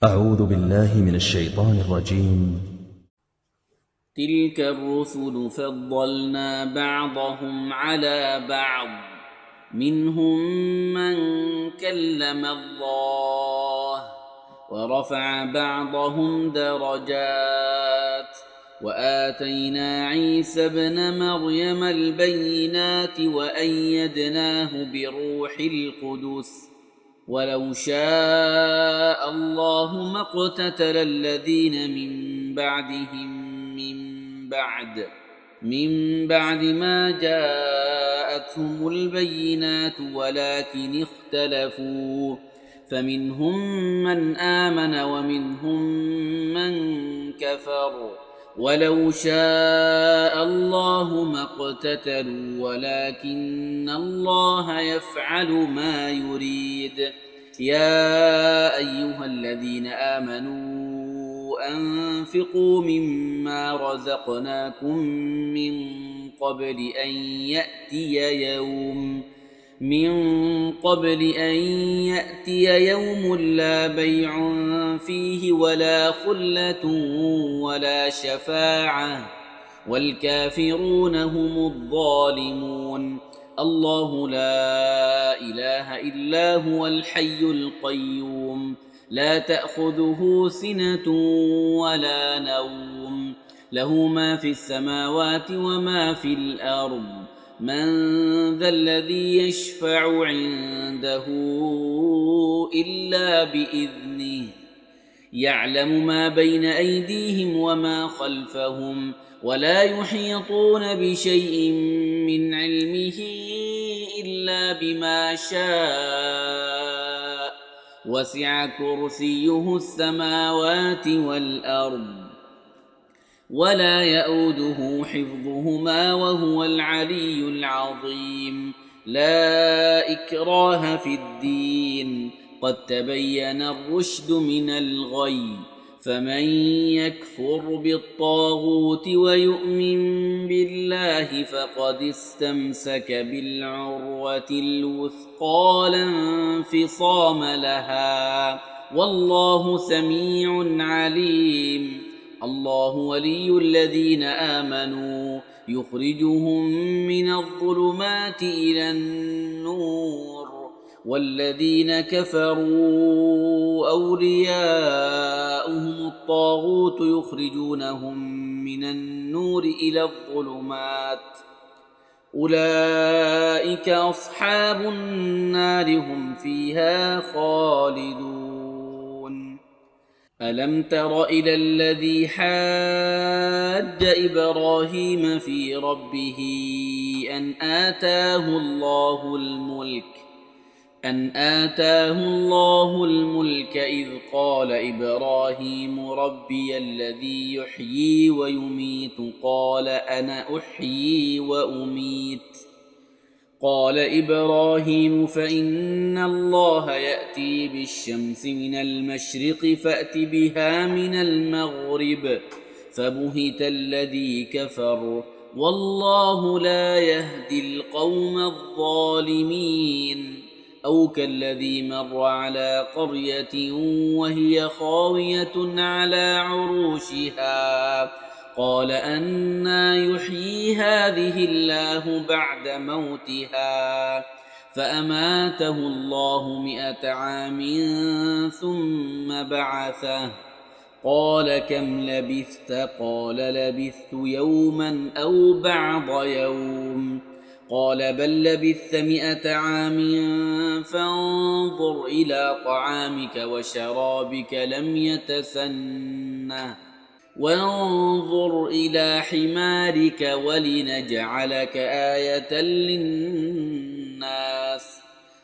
أعوذ بالله من الشيطان الرجيم. تلك الرسل فضلنا بعضهم على بعض منهم من كلم الله ورفع بعضهم درجات وآتينا عيسى ابن مريم البينات وأيدناه بروح القدس ولو شاء الله ما اقتتل الذين من بعد ما جاءتهم البينات ولكن اختلفوا فمنهم من آمن ومنهم من كفر ولو شاء الله ما اقتتلوا ولكن الله يفعل ما يريد. يا أيها الذين آمنوا أنفقوا مما رزقناكم من قبل أن يأتي يوم لا بيع فيه ولا خلة ولا شفاعة والكافرون هم الظالمون. الله لا إله إلا هو الحي القيوم لا تأخذه سنة ولا نوم له ما في السماوات وما في الأرض من ذا الذي يشفع عنده إلا بإذنه يعلم ما بين أيديهم وما خلفهم ولا يحيطون بشيء من علمه إلا بما شاء وسع كرسيه السماوات والأرض ولا يؤوده حفظهما وهو العلي العظيم. لا إكراه في الدين قد تبين الرشد من الغي فمن يكفر بالطاغوت ويؤمن بالله فقد استمسك بالعروة الوثقى لا انفصام لها والله سميع عليم. الله ولي الذين آمنوا يخرجهم من الظلمات إلى النور والذين كفروا أولياؤهم الطاغوت يخرجونهم من النور إلى الظلمات أولئك أصحاب النار هم فيها خالدون. ألم تر إلى الذي حاج إبراهيم في ربه أن آتاه الله الملك إذ قال إبراهيم ربي الذي يحيي ويميت قال أنا أحيي وأميت قال إبراهيم فإن الله يأتي بالشمس من المشرق فأت بها من المغرب فبهت الذي كفر والله لا يهدي القوم الظالمين. أو كالذي مر على قرية وهي خاوية على عروشها قال أنى يحيي هذه الله بعد موتها فأماته الله 100 عام ثم بعثه قال كم لبثت قال لبثت يوما أو بعض يوم قال بل لبثت 100 عام فانظر إلى طعامك وشرابك لم يتسنه وانظر إلى حمارك ولنجعلك آية للناس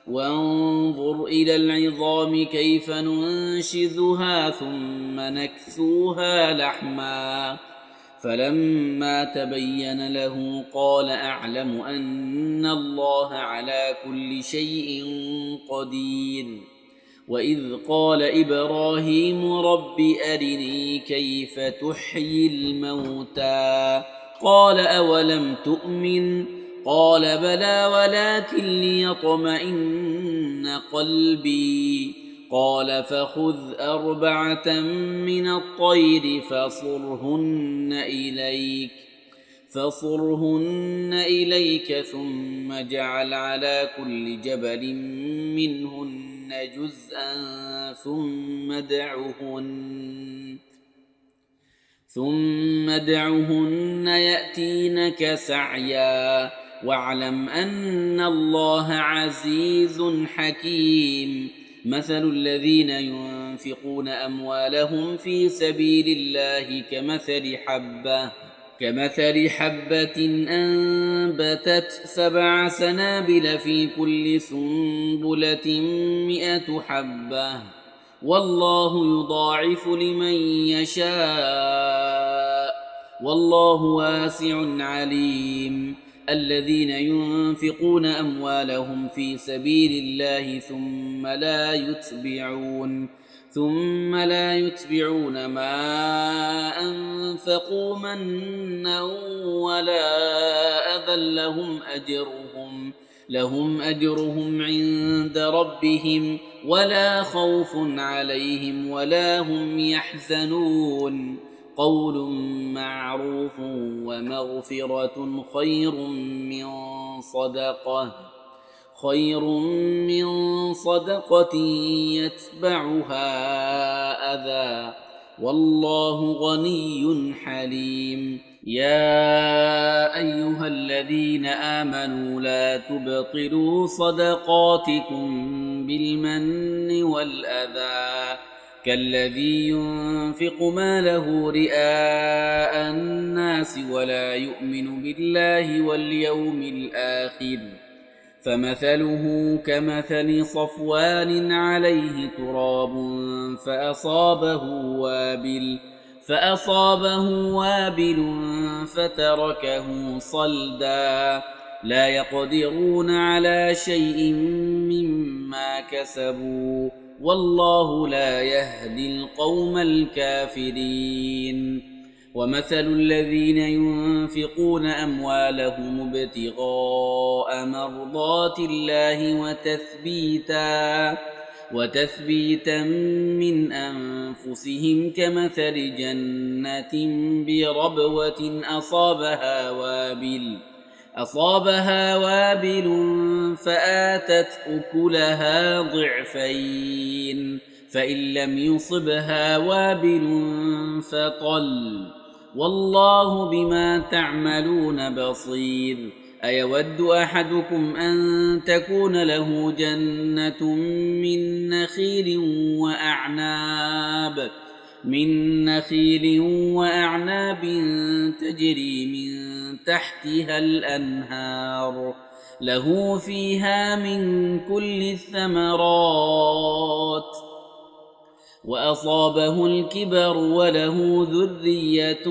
وانظر إلى العظام كيف ننشزها ثم نكسوها لحما فلما تبين له قال أعلم أن الله على كل شيء قدير. وإذ قال إبراهيم رب أرني كيف تحيي الموتى قال أولم تؤمن قال بلى ولكن ليطمئن قلبي قال فخذ 4 من الطير فصرهن إليك ثم اجعل على كل جبل منهن جزءا ثم ادعهن يأتينك سعيا واعلم أن الله عزيز حكيم. مثل الذين ينفقون أموالهم في سبيل الله كمثل حبة أنبتت 7 سنابل في كل سنبلة 100 حبة والله يضاعف لمن يشاء والله واسع عليم. الذين ينفقون أموالهم في سبيل الله ثم لا يتبعون ما أنفقوا منا ولا أذى لهم أجرهم عند ربهم ولا خوف عليهم ولا هم يحزنون. قول معروف ومغفرة خير من صدقة يتبعها أذى والله غني حليم. يا أيها الذين آمنوا لا تبطلوا صدقاتكم بالمن والأذى كالذي ينفق ماله رئاء الناس ولا يؤمن بالله واليوم الآخر فمثله كمثل صفوان عليه تراب فأصابه وابل فتركه صلدا لا يقدرون على شيء مما كسبوا والله لا يهدي القوم الكافرين. ومثل الذين ينفقون أموالهم ابتغاء مرضات الله وتثبيتا من أنفسهم كمثل جنة بربوة أصابها وابل فآتت أكلها ضعفين فإن لم يصبها وابل فطل والله بما تعملون بصير. أيود أحدكم أن تكون له جنة من نخيل وأعناب تجري من تحتها الأنهار له فيها من كل الثمرات وأصابه الكبر وله ذرية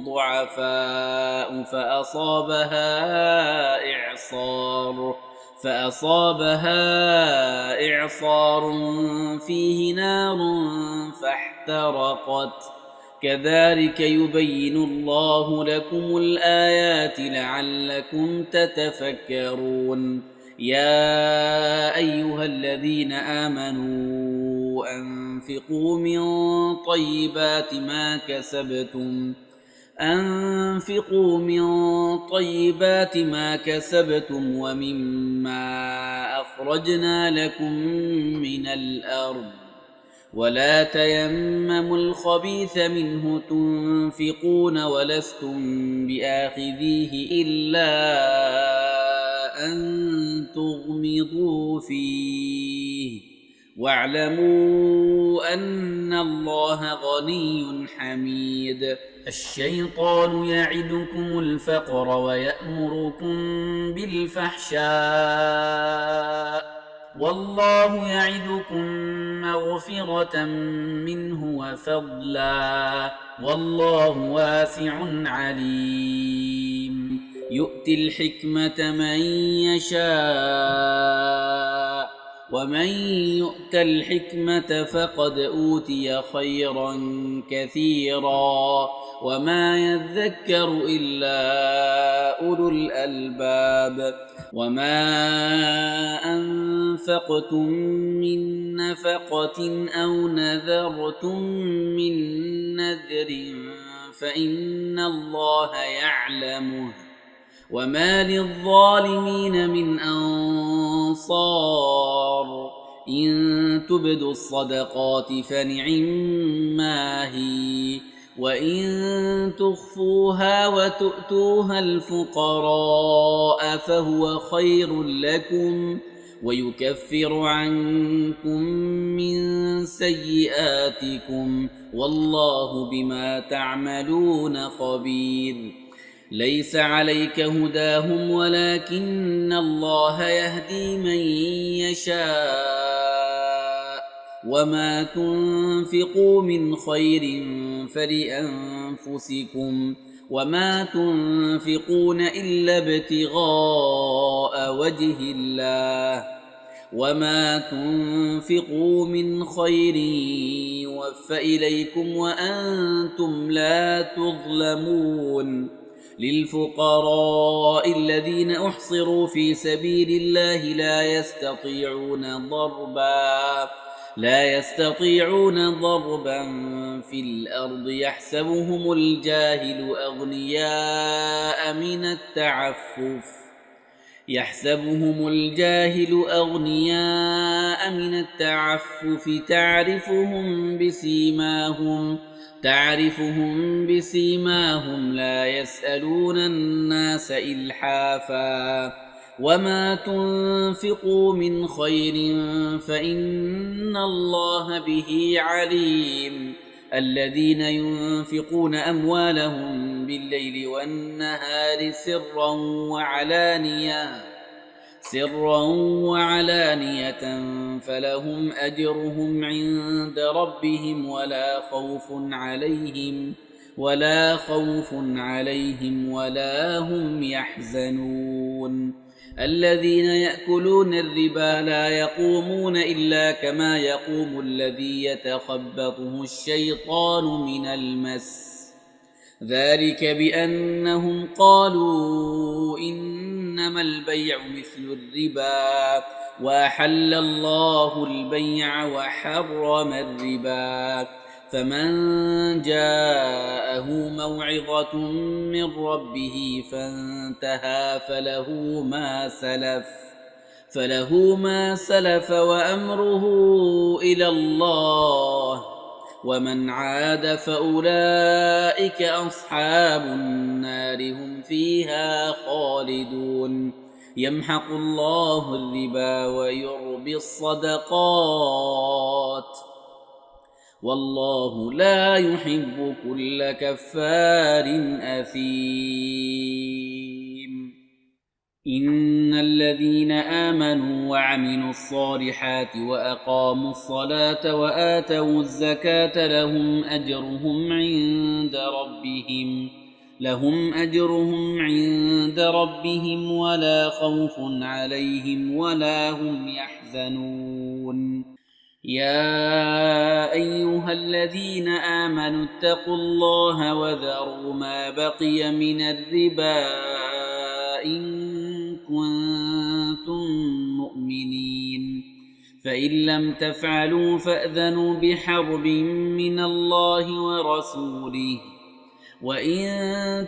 ضعفاء فأصابها إعصار فيه نار فاحترقت كذلك يبين الله لكم الآيات لعلكم تتفكرون. يا أيها الذين آمنوا أنفقوا من طيبات ما كسبتم ومما أخرجنا لكم من الأرض ولا تيمموا الخبيث منه تنفقون ولستم بآخذيه إلا أن تغمضوا فيه واعلموا أن الله غني حميد. الشيطان يعدكم الفقر ويأمركم بالفحشاء والله يعدكم مغفرة منه وفضلا والله واسع عليم. يؤتي الحكمة من يشاء ومن يؤت الحكمة فقد أوتي خيرا كثيرا وما يذكر إلا أولو الألباب. وما أنفقتم من نفقة أو نذرتم من نذر فإن الله يعلمه وما للظالمين من أنصار إن تبدوا الصدقات فنعما هي وإن تخفوها وتؤتوها الفقراء فهو خير لكم ويكفر عنكم من سيئاتكم والله بما تعملون خبير ليس عليك هداهم ولكن الله يهدي من يشاء وما تنفقوا من خير فلأنفسكم وما تنفقون إلا ابتغاء وجه الله وما تنفقوا من خير يوفى إليكم وأنتم لا تظلمون للفقراء الذين أحصروا في سبيل الله لا يستطيعون ضربا في الأرض يحسبهم الجاهل أغنياء من التعفف تعرفهم بسيماهم لا يسألون الناس إلحافا وما تنفقوا من خير فإن الله به عليم الذين ينفقون أموالهم بالليل والنهار سرا وعلانية فلهم أجرهم عند ربهم ولا خوف عليهم ولا هم يحزنون الذين يأكلون الربا لا يقومون إلا كما يقوم الذي يتخبطه الشيطان من المس ذلك بأنهم قالوا إنما البيع مثل الربا وأحل الله البيع وحرم الربا فمن جاءه موعظة من ربه فانتهى فله ما سلف وأمره إلى الله ومن عاد فأولئك أصحاب النار هم فيها خالدون يمحق الله الربا ويربي الصدقات والله لا يحب كل كفار أثيم إن الذين آمنوا وعملوا الصالحات وأقاموا الصلاة وآتوا الزكاة لهم أجرهم عند ربهم ولا خوف عليهم ولا هم يحزنون يا أيها الذين آمنوا اتقوا الله وذروا ما بقي من الربا إن كنتم مؤمنين فإن لم تفعلوا فأذنوا بحرب من الله ورسوله وإن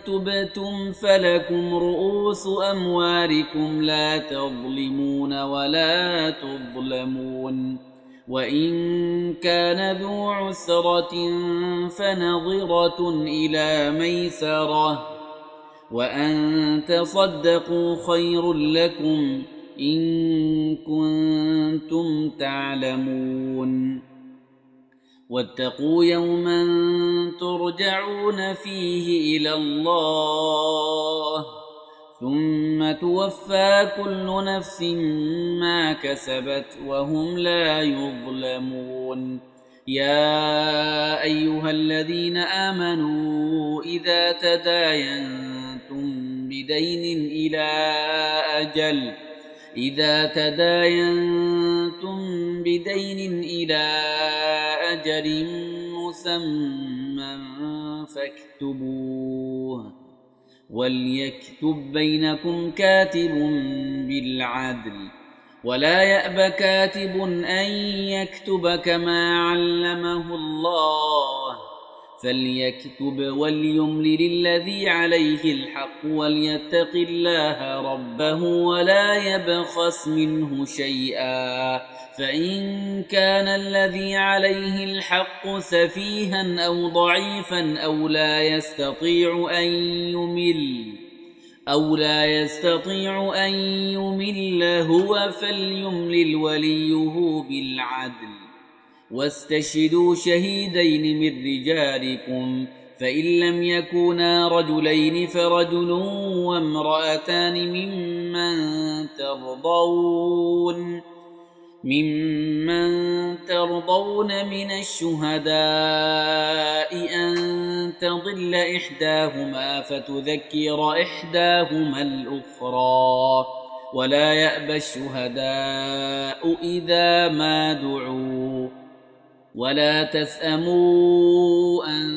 تبتم فلكم رؤوس أموالكم لا تظلمون ولا تظلمون وإن كان ذو عسرة فنظرة إلى ميسرة وأن تصدقوا خير لكم إن كنتم تعلمون واتقوا يوما ترجعون فيه إلى الله ثم توفى كل نفس ما كسبت وهم لا يظلمون يا أيها الذين آمنوا إذا تداينتم بدين إلى أجل مسمى فاكتبوه وليكتب بينكم كاتب بالعدل ولا يأب كاتب أن يكتب كما علمه الله فليكتب وليملل الذي عليه الحق وليتق الله ربه ولا يبخس منه شيئا فإن كان الذي عليه الحق سفيها أو ضعيفا أو لا يستطيع أن يمل هو فليملل وليه بالعدل واستشهدوا شهيدين من رجالكم فإن لم يكونا رجلين فرجل وامرأتان ممن ترضون من الشهداء أن تضل إحداهما فتذكر إحداهما الأخرى ولا يأبى الشهداء إذا ما دعوا ولا تسأموا أن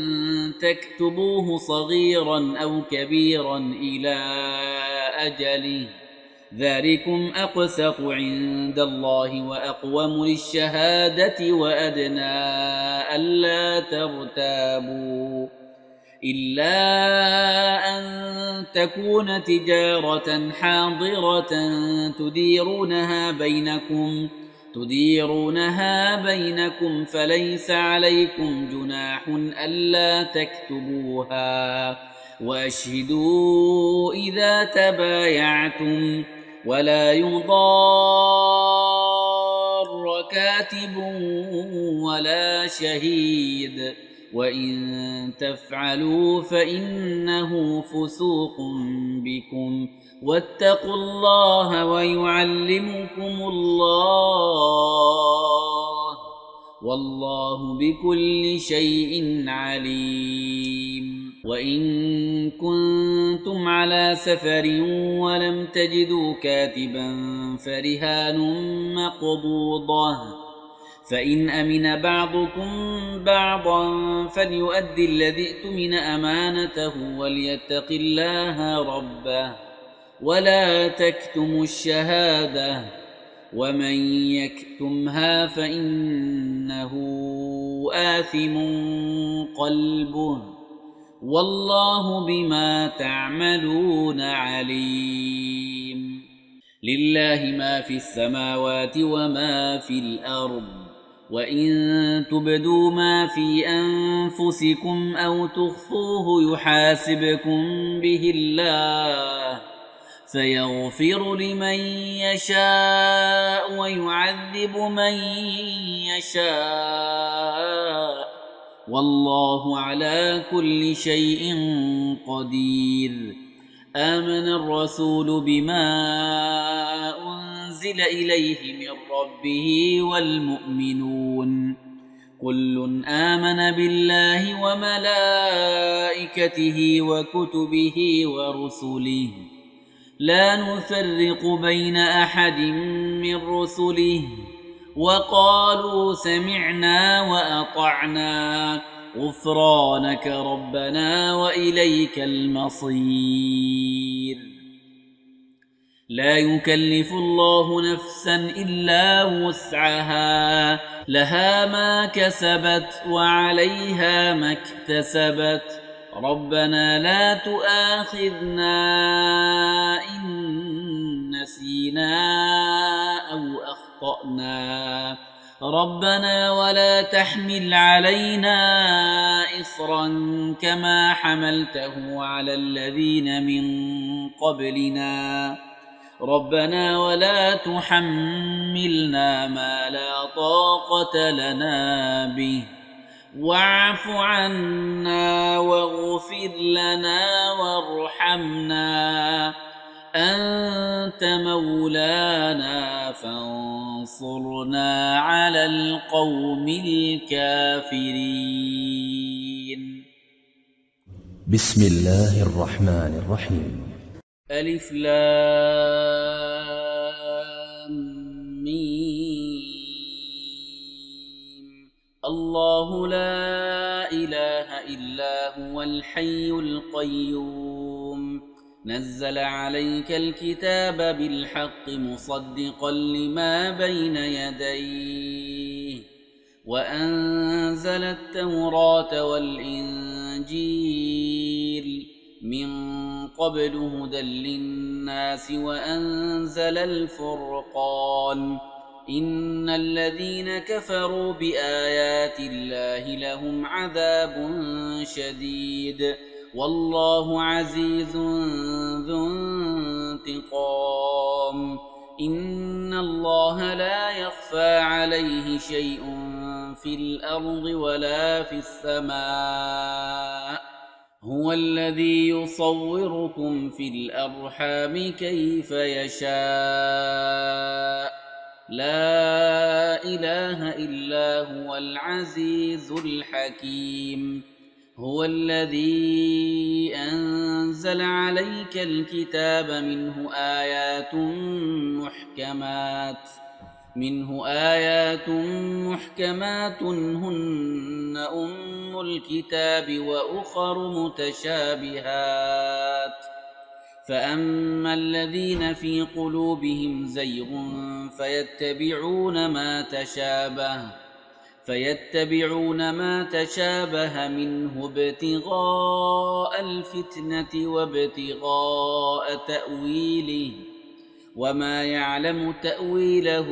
تكتبوه صغيرا أو كبيرا إلى أجله ذلكم أقسط عند الله وأقوم للشهادة وأدنى ألا ترتابوا إلا أن تكون تجارة حاضرة تديرونها بينكم فليس عليكم جناح ألا تكتبوها وأشهدوا إذا تبايعتم ولا يضار كاتب ولا شهيد وإن تفعلوا فإنه فسوق بكم واتقوا الله ويعلمكم الله والله بكل شيء عليم وإن كنتم على سفر ولم تجدوا كاتبا فرهان مقبوضة فإن أمن بعضكم بعضا فليؤدي الذي اؤتمن أمانته وليتق الله ربه ولا تكتموا الشهادة ومن يكتمها فإنه آثم قلبه والله بما تعملون عليم لله ما في السماوات وما في الأرض وإن تبدوا ما في أنفسكم أو تخفوه يحاسبكم به الله فيغفر لمن يشاء ويعذب من يشاء والله على كل شيء قدير آمن الرسول بما أنزل إليه من ربه والمؤمنون كل آمن بالله وملائكته وكتبه ورسله لا نفرق بين أحد من رسله وقالوا سمعنا وأطعنا غفرانك ربنا وإليك المصير لا يكلف الله نفسا إلا وسعها لها ما كسبت وعليها ما اكتسبت ربنا لا تؤاخذنا إن نسينا أو أخطأنا ربنا ولا تحمل علينا إصرا كما حملته على الذين من قبلنا ربنا ولا تحملنا ما لا طاقة لنا به واعف عنا واغفر لنا وارحمنا أنت مولانا فانصرنا على القوم الكافرين. بسم الله الرحمن الرحيم. ألف لام ميم. الله لا إله إلا هو الحي القيوم نزل عليك الكتاب بالحق مصدقا لما بين يديه وأنزل التوراة والإنجيل من قبل هدى للناس وأنزل الفرقان إن الذين كفروا بآيات الله لهم عذاب شديد والله عزيز ذو انتقام إن الله لا يخفى عليه شيء في الأرض ولا في السماء هو الذي يصوركم في الأرحام كيف يشاء لا إله إلا هو العزيز الحكيم هو الذي أنزل عليك الكتاب منه آيات محكمات هن أم الكتاب وأخر متشابهات فأما الذين في قلوبهم زيغ فيتبعون ما تشابه منه ابتغاء الفتنة وابتغاء تأويله وما يعلم تأويله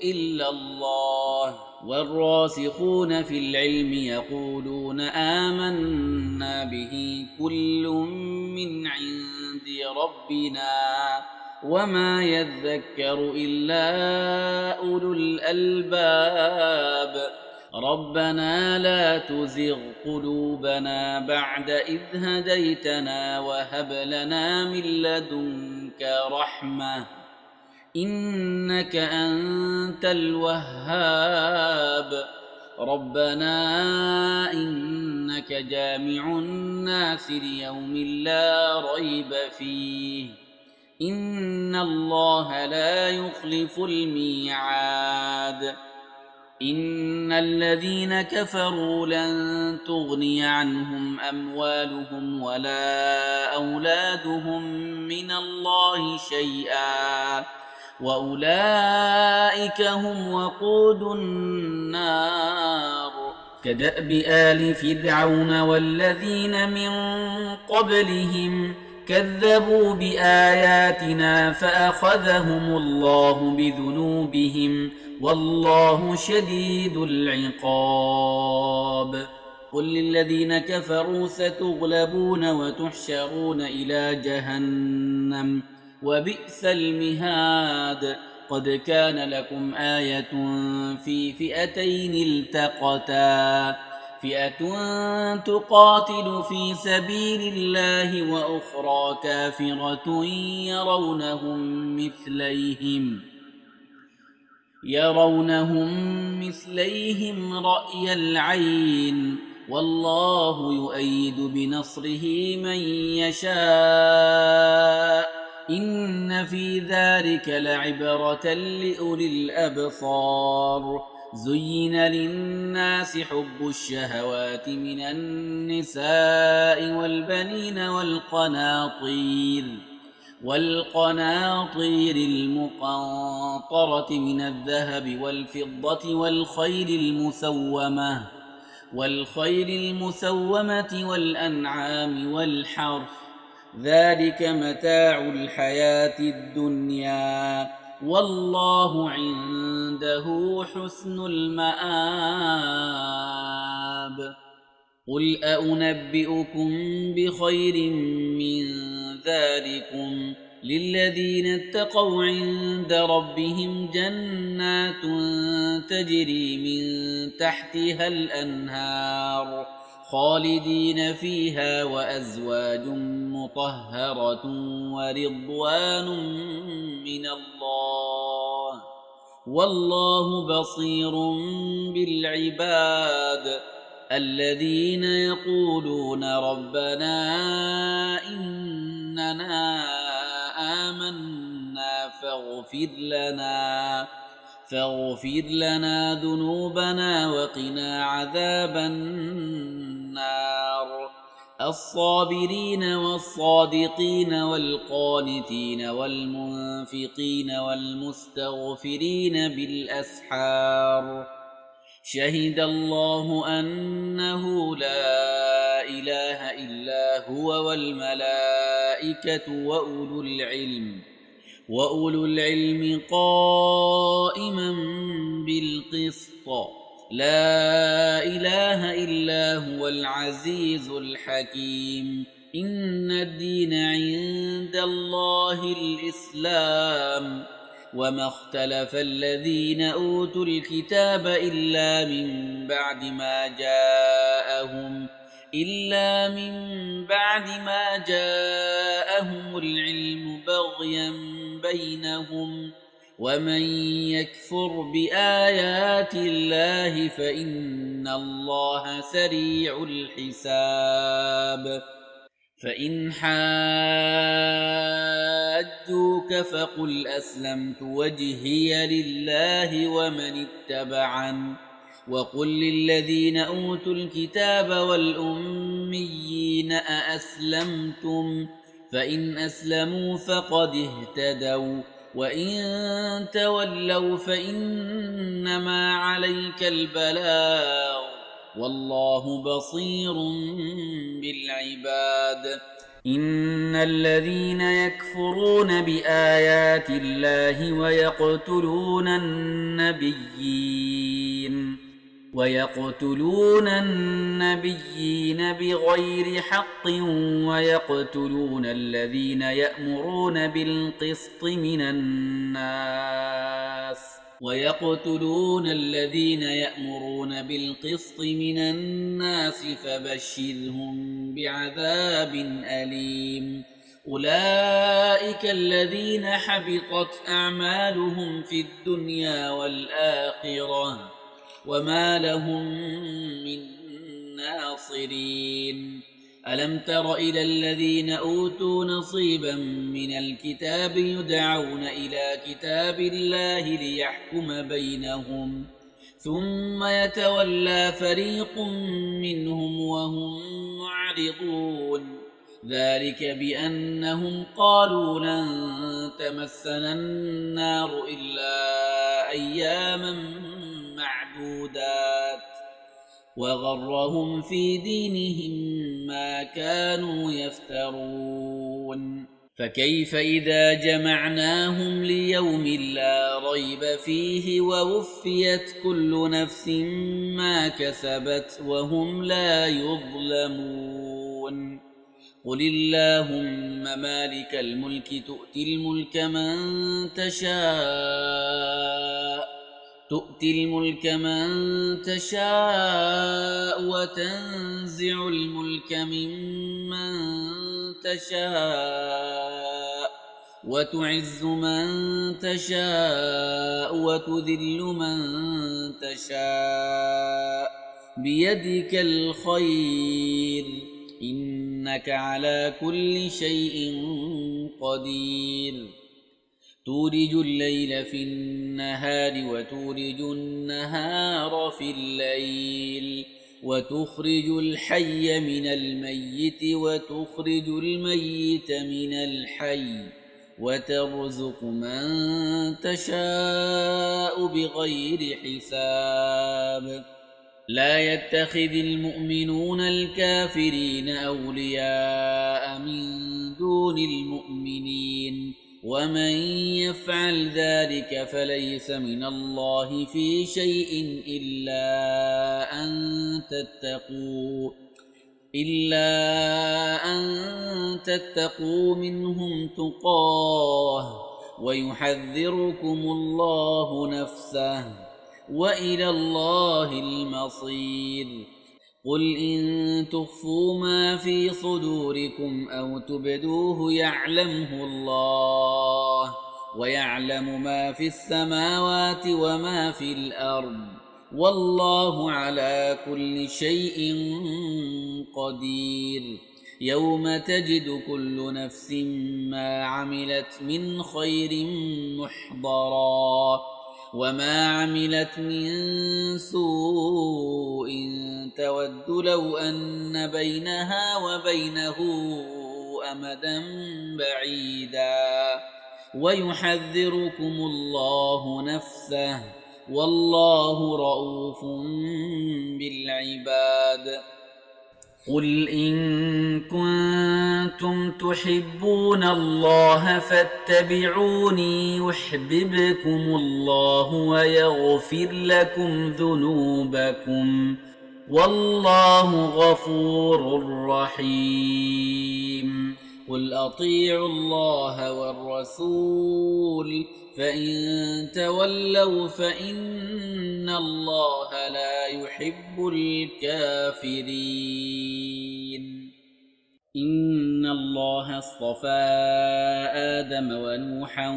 إلا الله والراسخون في العلم يقولون آمنا به كل من عند ربنا وما يذكر إلا أولو الألباب ربنا لا تزغ قلوبنا بعد إذ هديتنا وهب لنا من لدنك رحمة إنك أنت الوهاب ربنا إنك جامع الناس ليوم لا ريب فيه إن الله لا يخلف الميعاد إن الذين كفروا لن تغني عنهم أموالهم ولا أولادهم من الله شيئا وأولئك هم وقود النار كدأب آل فرعون والذين من قبلهم كذبوا بآياتنا فأخذهم الله بذنوبهم والله شديد العقاب قل للذين كفروا ستغلبون وتحشرون إلى جهنم وبئس المهاد قد كان لكم آية في فئتين التقتا فئة تقاتل في سبيل الله وأخرى كافرة يرونهم مثليهم رأي العين والله يؤيد بنصره من يشاء إن في ذلك لعبرة لأولي الأبصار زين للناس حب الشهوات من النساء والبنين والقناطير المقنطرة من الذهب والفضة والخيل المسومة والأنعام والحرث ذلك متاع الحياة الدنيا والله عنده حسن المآب قل أنبئكم بخير من ذلكم للذين اتقوا عند ربهم جنات تجري من تحتها الأنهار خالدين فيها وأزواج مطهرة ورضوان من الله والله بصير بالعباد الذين يقولون ربنا إننا آمنا فاغفر لنا ذنوبنا وقنا عذاب النار الصابرين والصادقين والقانتين والمنفقين والمستغفرين بالأسحار شهد الله أنه لا إله إلا هو والملائكة وأولو العلم قائما بالقسط لا إله إلا هو العزيز الحكيم إن الدين عند الله الإسلام وما اختلف الذين أوتوا الكتاب إلا من بعد ما جاءهم العلم بغيا بينهم ومن يكفر بآيات الله فإن الله سريع الحساب فإن حاجوك فقل أسلمت وجهي لله ومن اتبعن وقل للذين أوتوا الكتاب والأميين أأسلمتم فإن أسلموا فقد اهتدوا وإن تولوا فإنما عليك البلاغ والله بصير بالعباد إن الذين يكفرون بآيات الله ويقتلون النبيين بغير حق ويقتلون الذين يأمرون بالقسط من الناس فبشرهم بعذاب أليم أولئك الذين حبطت أعمالهم في الدنيا والآخرة وما لهم من ناصرين ألم تر إلى الذين أوتوا نصيبا من الكتاب يدعون إلى كتاب الله ليحكم بينهم ثم يتولى فريق منهم وهم معرضون ذلك بأنهم قالوا لن تمسنا النار إلا أياما معدودات وغرهم في دينهم ما كانوا يفترون فكيف إذا جمعناهم ليوم لا ريب فيه ووفيت كل نفس ما كسبت وهم لا يظلمون قل اللهم مالك الملك تؤتي الملك من تشاء وتنزع الملك ممن تشاء وتعز من تشاء وتذل من تشاء بيدك الخير إنك على كل شيء قدير تولج الليل في النهار وتولج النهار في الليل وتخرج الحي من الميت وتخرج الميت من الحي وترزق من تشاء بغير حساب لا يتخذ المؤمنون الكافرين أولياء من دون المؤمنين ومن يفعل ذلك فليس من الله في شيء إلا أن تتقوا منهم تقاه ويحذركم الله نفسه وإلى الله المصير قل إن تخفوا ما في صدوركم أو تبدوه يعلمه الله ويعلم ما في السماوات وما في الأرض والله على كل شيء قدير يوم تجد كل نفس ما عملت من خير محضرا وما عملت من سوء تود لو أن بينها وبينه أمدا بعيدا ويحذركم الله نفسه والله رءوف بالعباد. قل إن كنتم تحبون الله فاتبعوني يحببكم الله ويغفر لكم ذنوبكم والله غفور رحيم. قل أطيعوا الله والرسول فإن تولوا فإن الله لا يحب الكافرين. إن الله اصطفى آدم ونوحا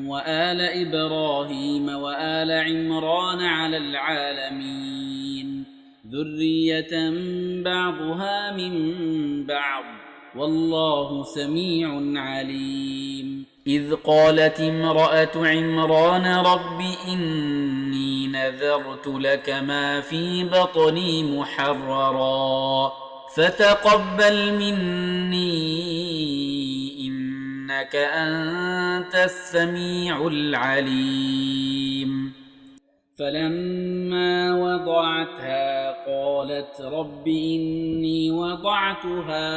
وآل إبراهيم وآل عمران على العالمين ذرية بعضها من بعض والله سميع عليم. إذ قالت امرأة عمران رب إني نذرت لك ما في بطني محررا فتقبل مني إنك أنت السميع العليم. فلما وضعتها قالت رب إني وضعتها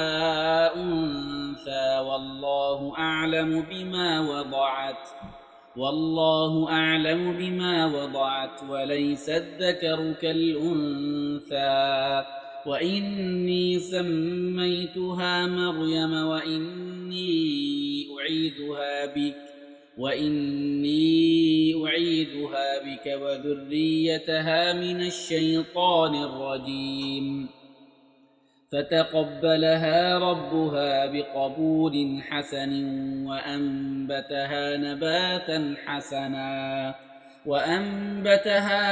أنثى والله أعلم بما وضعت وليس الذكر كالأنثى وإني سميتها مريم وإني أعيدها بك وذريتها من الشيطان الرجيم. فتقبلها ربها بقبول حسن وأنبتها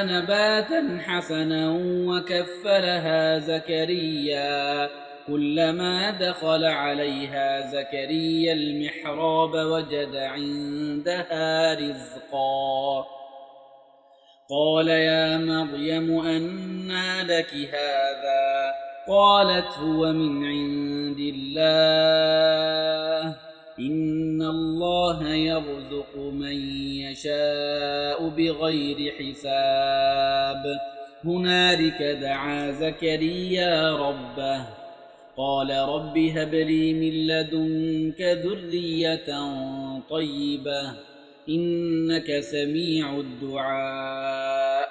نباتا حسنا وكفلها زكريا كلما دخل عليها زكريا المحراب وجد عندها رزقا قال يا مريم أنى لك هذا قالت هو من عند الله إن الله يرزق من يشاء بغير حساب. هنالك دعا زكريا ربه قال رب هب لي من لدنك ذرية طيبة إنك سميع الدعاء.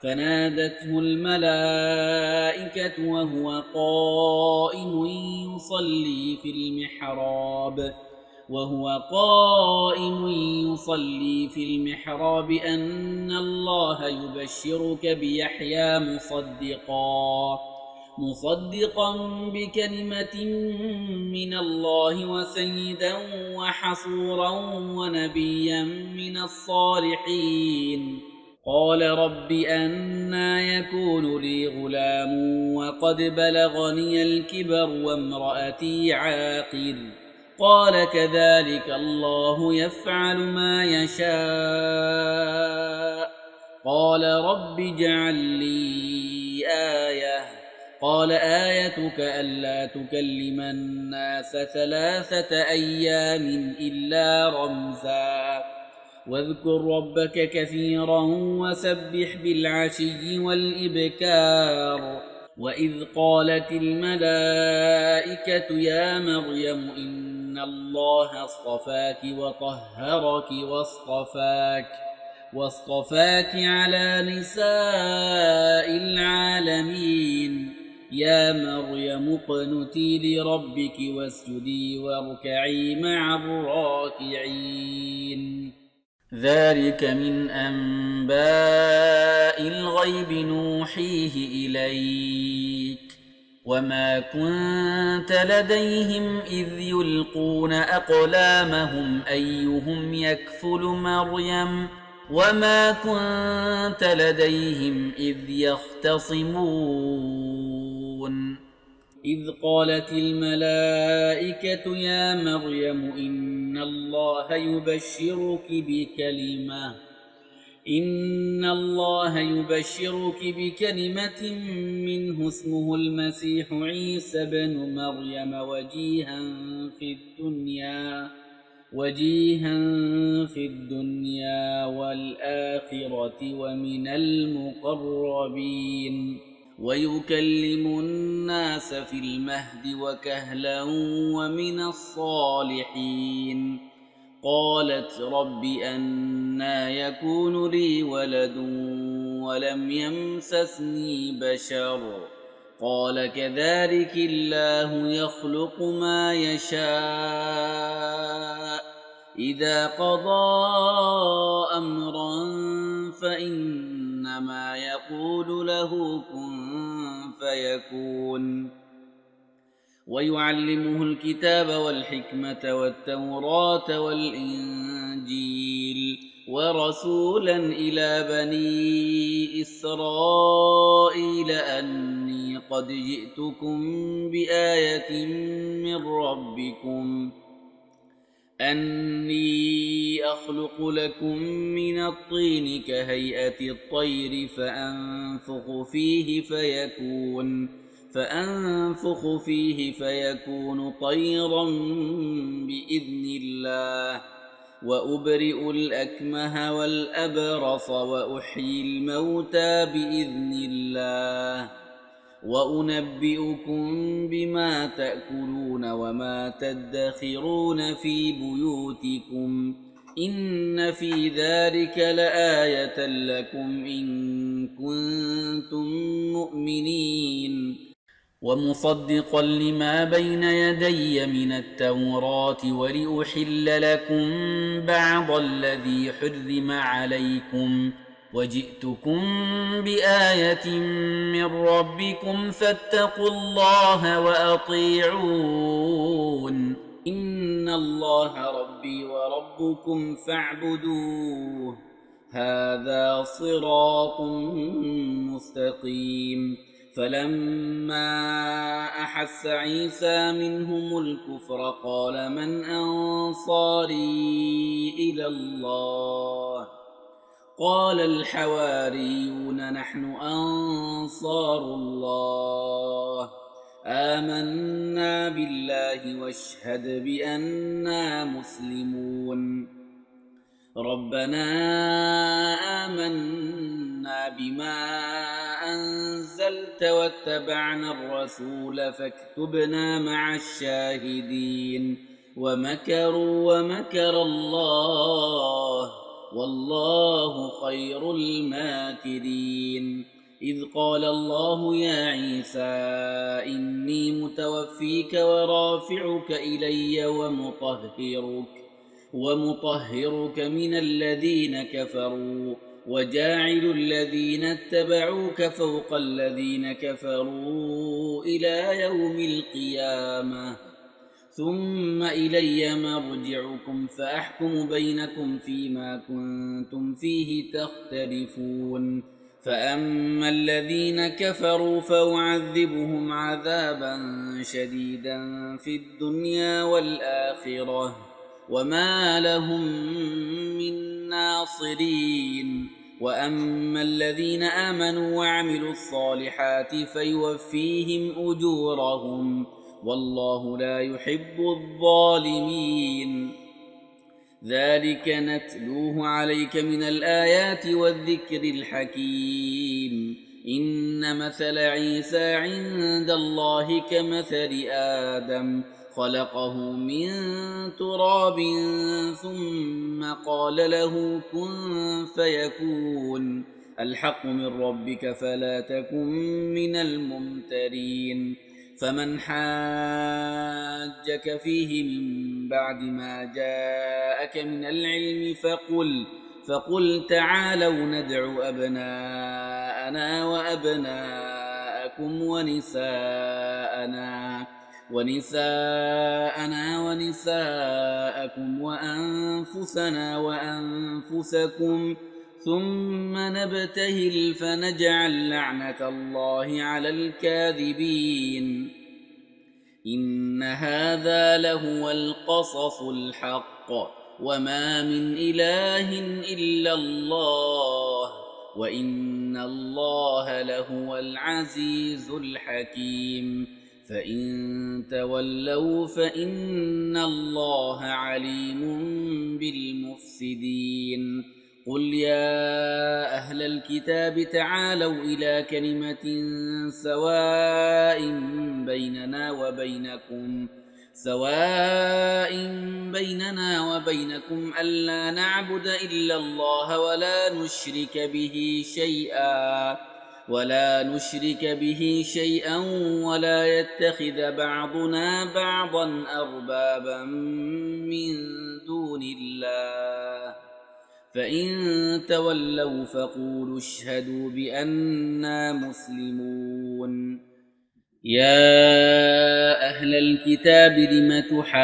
فنادته الملائكة وهو قائم يصلي في المحراب أن الله يبشرك بيحيى مصدقا بكلمة من الله وسيدا وحصورا ونبيا من الصالحين. قال رب أنى يكون لي غلام وقد بلغني الكبر وامرأتي عاقر قال كذلك الله يفعل ما يشاء. قال رب اجعل لي آية قال آيتك ألا تكلم الناس 3 أيام إلا رمزا واذكر ربك كثيرا وسبح بالعشي والإبكار. وإذ قالت الملائكة يا مريم إن الله اصطفاك وطهرك واصطفاك على نساء العالمين يا مريم اقنتي لربك واسجدي واركعي مع الراكعين. ذلك من أنباء الغيب نوحيه إليك وما كنت لديهم إذ يلقون أقلامهم أيهم يكفل مريم وما كنت لديهم إذ يختصمون. إذ قالت الملائكة يا مريم إن الله يبشرك إن الله يبشرك بكلمة منه اسمه المسيح عيسى بن مريم وجيها في الدنيا والآخرة ومن المقربين ويكلم الناس في المهد وكهلا ومن الصالحين. قالت رب أنى يكون لي ولد ولم يمسسني بشر قال كذلك الله يخلق ما يشاء إذا قضى أمرا فإنما يقول له كن فيكون. ويعلمه الكتاب والحكمة والتوراة والإنجيل ورسولا إلى بني إسرائيل أني قد جئتكم بآية من ربكم أني أخلق لكم من الطين كهيئة الطير فأنفخ فيه فيكون طيرا بإذن الله وأبرئ الأكمه والأبرص وأحيي الموتى بإذن الله وأنبئكم بما تأكلون وما تدخرون في بيوتكم إن في ذلك لآية لكم إن كنتم مؤمنين. ومصدقا لما بين يدي من التوراة ولأحل لكم بعض الذي حرم عليكم وجئتكم بآية من ربكم فاتقوا الله وأطيعون إن الله ربي وربكم فاعبدوه هذا صراط مستقيم. فلما أحس عيسى منهم الكفر قال من أنصاري إلى الله قال الحواريون نحن أنصار الله آمنا بالله واشهد بأننا مسلمون. ربنا آمنا بما أنزلت واتبعنا الرسول فاكتبنا مع الشاهدين. ومكروا ومكر الله والله خير الماكرين. إذ قال الله يا عيسى إني متوفيك ورافعك إلي ومطهرك من الذين كفروا وجاعل الذين اتبعوك فوق الذين كفروا إلى يوم القيامة ثم إلي مرجعكم فأحكم بينكم فيما كنتم فيه تختلفون. فأما الذين كفروا فأعذبهم عذابا شديدا في الدنيا والآخرة وما لهم من ناصرين. وأما الذين آمنوا وعملوا الصالحات فيوفيهم أجورهم والله لا يحب الظالمين. ذلك نتلوه عليك من الآيات والذكر الحكيم. إن مثل عيسى عند الله كمثل آدم خلقه من تراب ثم قال له كن فيكون. الحق من ربك فلا تكن من الممترين. فمن حاجك فيه من بعد ما جاءك من العلم فقل تعالوا ندع أبناءنا وأبناءكم ونساءكم وأنفسنا وأنفسكم ثم نبتهل فنجعل لعنة الله على الكاذبين. إن هذا لهو القصص الحق وما من إله إلا الله وإن الله لهو العزيز الحكيم فإن تولوا فإن الله عليم بالمفسدين قل يا أهل الكتاب تعالوا إلى كلمة سواء بيننا ألا نعبد إلا الله ولا نشرك به شيئا ولا يتخذ بعضنا بعضا أربابا من دون الله فإن تولوا فقولوا اشهدوا بأننا مسلمون يا أهل الكتاب لم تحاجون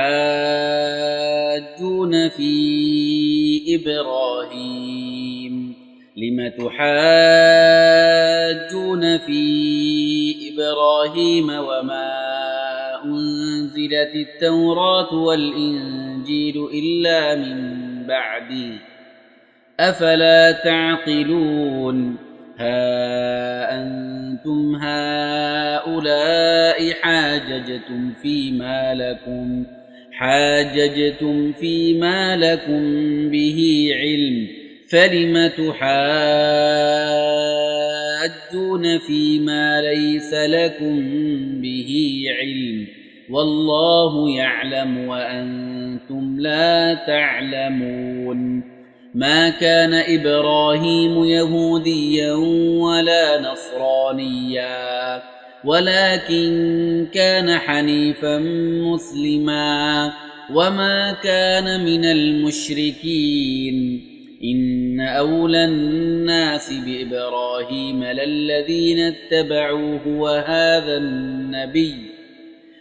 في إبراهيم وما أنزلت التوراة والإنجيل إلا من بعده أفلا تعقلون ها أنتم هؤلاء حاججتم فيما لكم به علم فلم تحاجون فيما ليس لكم به علم والله يعلم وأنتم لا تعلمون ما كان إبراهيم يهوديا ولا نصرانيا ولكن كان حنيفا مسلما وما كان من المشركين إن أولى الناس بإبراهيم للذين اتبعوه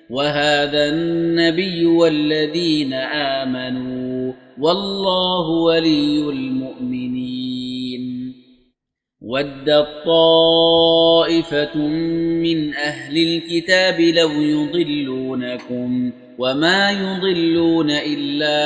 وهذا النبي والذين آمنوا والله ولي المؤمنين ودت طائفة من أهل الكتاب لو يضلونكم وما يضلون إلا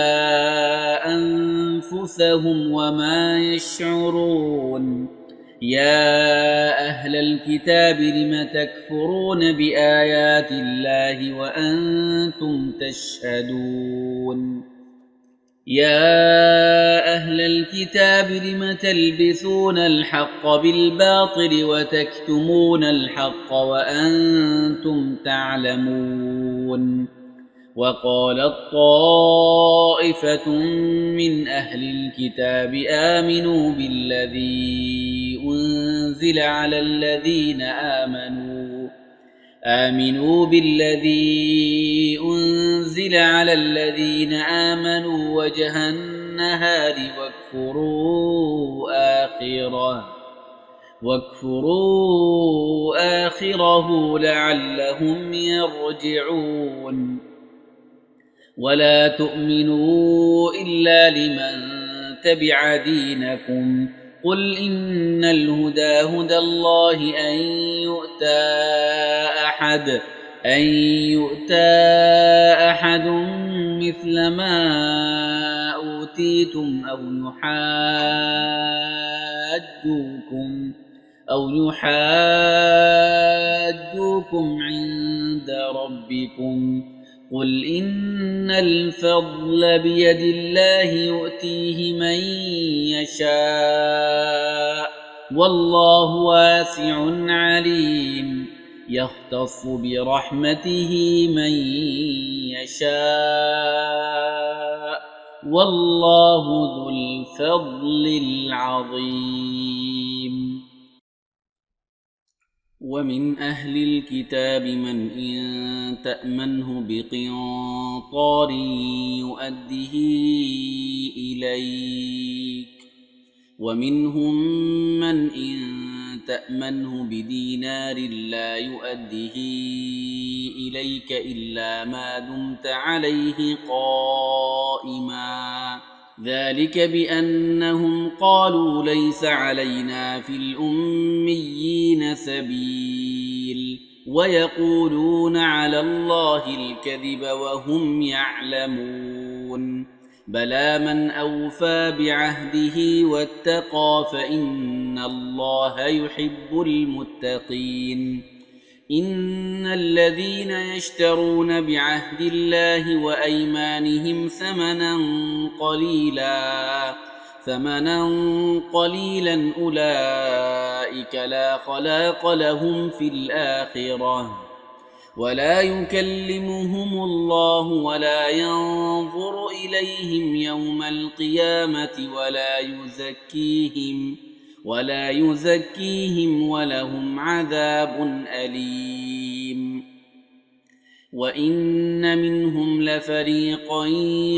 أنفسهم وما يشعرون يا أهل الكتاب لم تكفرون بآيات الله وأنتم تشهدون يا أهل الكتاب لم تلبسون الحق بالباطل وتكتمون الحق وأنتم تعلمون وقالت طائفة من أهل الكتاب آمنوا بالذي أنزل على الذين آمنوا وجه النهار واكفروا آخره لعلهم يرجعون ولا تؤمنوا إلا لمن تبع دينكم قل إن الهدى هدى الله أن يؤتى أحد مثل ما أوتيتم أو يحاجوكم عند ربكم قل إن الفضل بيد الله يؤتيه من يشاء والله واسع عليم يختص برحمته من يشاء والله ذو الفضل العظيم ومن أهل الكتاب من إن تأمنه بقنطار يؤده إليك ومنهم من إن تأمنه بدينار لا يؤده إليك إلا ما دمت عليه قائما ذلك بأنهم قالوا ليس علينا في الأميين سبيل ويقولون على الله الكذب وهم يعلمون بلى من أوفى بعهده واتقى فإن الله يحب المتقين. إن الذين يشترون بعهد الله وأيمانهم ثمنا قليلا أولئك لا خلاق لهم في الآخرة ولا يكلمهم الله ولا ينظر إليهم يوم القيامة ولا يزكيهم ولهم عذاب أليم. وإن منهم لفريقا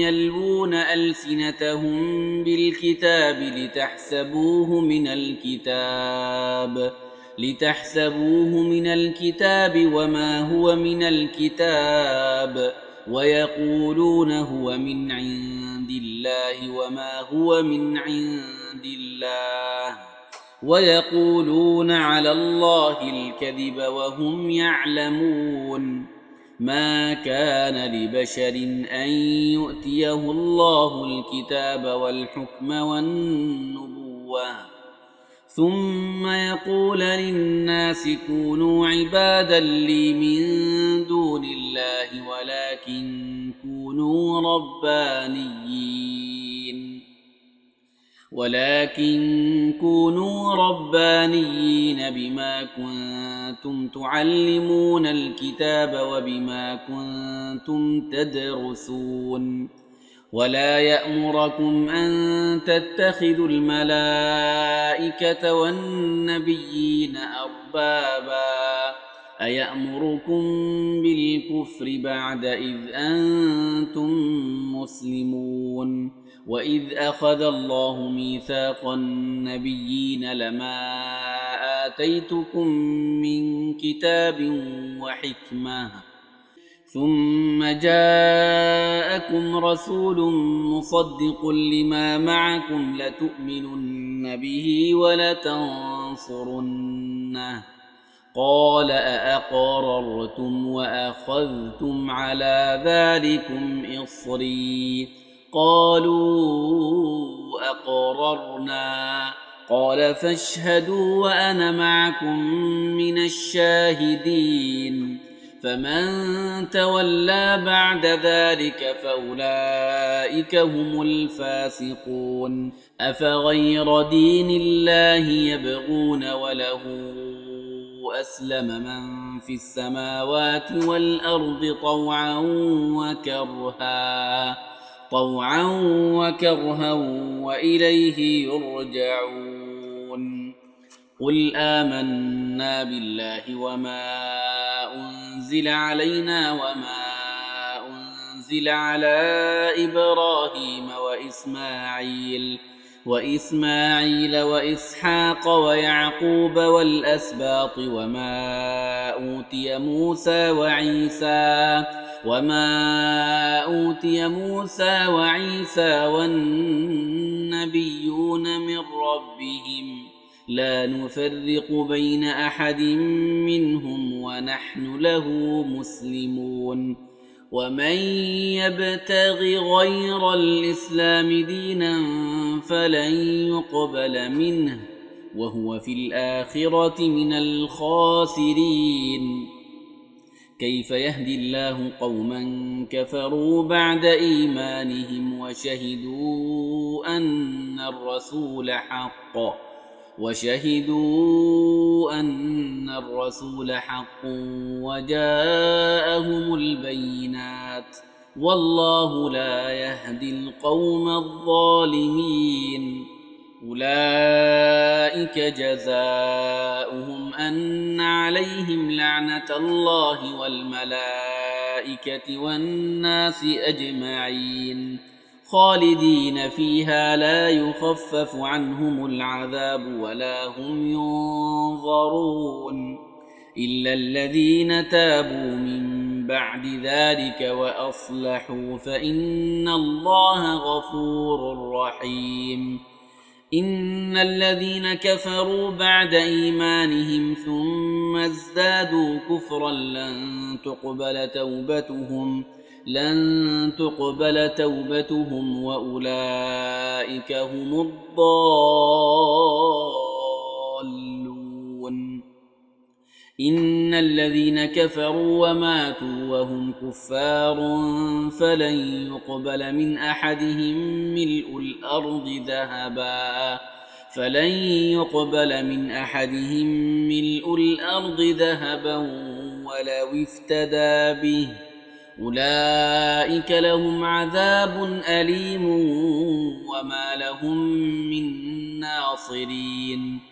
يلوون ألسنتهم بالكتاب لتحسبوه من الكتاب وما هو من الكتاب ويقولون هو من عند الله وما هو من عند الله ويقولون على الله الكذب وهم يعلمون. ما كان لبشر أن يؤتيه الله الكتاب والحكم والنبوة ثم يقول للناس كونوا عبادا لي من دون الله ولكن كونوا ربانيين بما كنتم تعلمون الكتاب وبما كنتم تدرسون. ولا يأمركم أن تتخذوا الملائكة والنبيين أربابا أيأمركم بالكفر بعد إذ أنتم مسلمون. وإذ أخذ الله ميثاق النبيين لما آتيتكم من كتاب وحكمة ثم جاءكم رسول مصدق لما معكم لتؤمنن به ولتنصرنه قال أأقررتم وأخذتم على ذلكم إصري قالوا أقررنا قال فاشهدوا وأنا معكم من الشاهدين. فمن تولى بعد ذلك فأولئك هم الفاسقون. أفغير دين الله يبغون وله أسلم من في السماوات والأرض طوعا وكرها وإليه يرجعون. قل آمنا بالله وما أنزل علينا وما أنزل على إبراهيم وإسماعيل وإسحاق ويعقوب والأسباط وما أوتي موسى وعيسى والنبيون من ربهم لا نفرق بين أحد منهم ونحن له مسلمون. ومن يبتغ غير الإسلام دينا فلن يقبل منه وهو في الآخرة من الخاسرين. كيف يهدي الله قوما كفروا بعد إيمانهم وشهدوا أن الرسول حق وجاءهم البينات والله لا يهدي القوم الظالمين. أولئك جزاؤهم أن عليهم لعنة الله والملائكة والناس أجمعين خالدين فيها لا يخفف عنهم العذاب ولا هم ينظرون إلا الذين تابوا من بعد ذلك وأصلحوا فإن الله غفور رحيم. إن الذين كفروا بعد إيمانهم ثم ازدادوا كفرا لن تقبل توبتهم لن تقبل توبتهم وأولئك هم الضالون. إن الذين كفروا وماتوا وهم كفار فلن يقبل من أحدهم ملء الأرض ذهبا ولو افتدى به، أولئك لهم عذاب أليم وما لهم من ناصرين.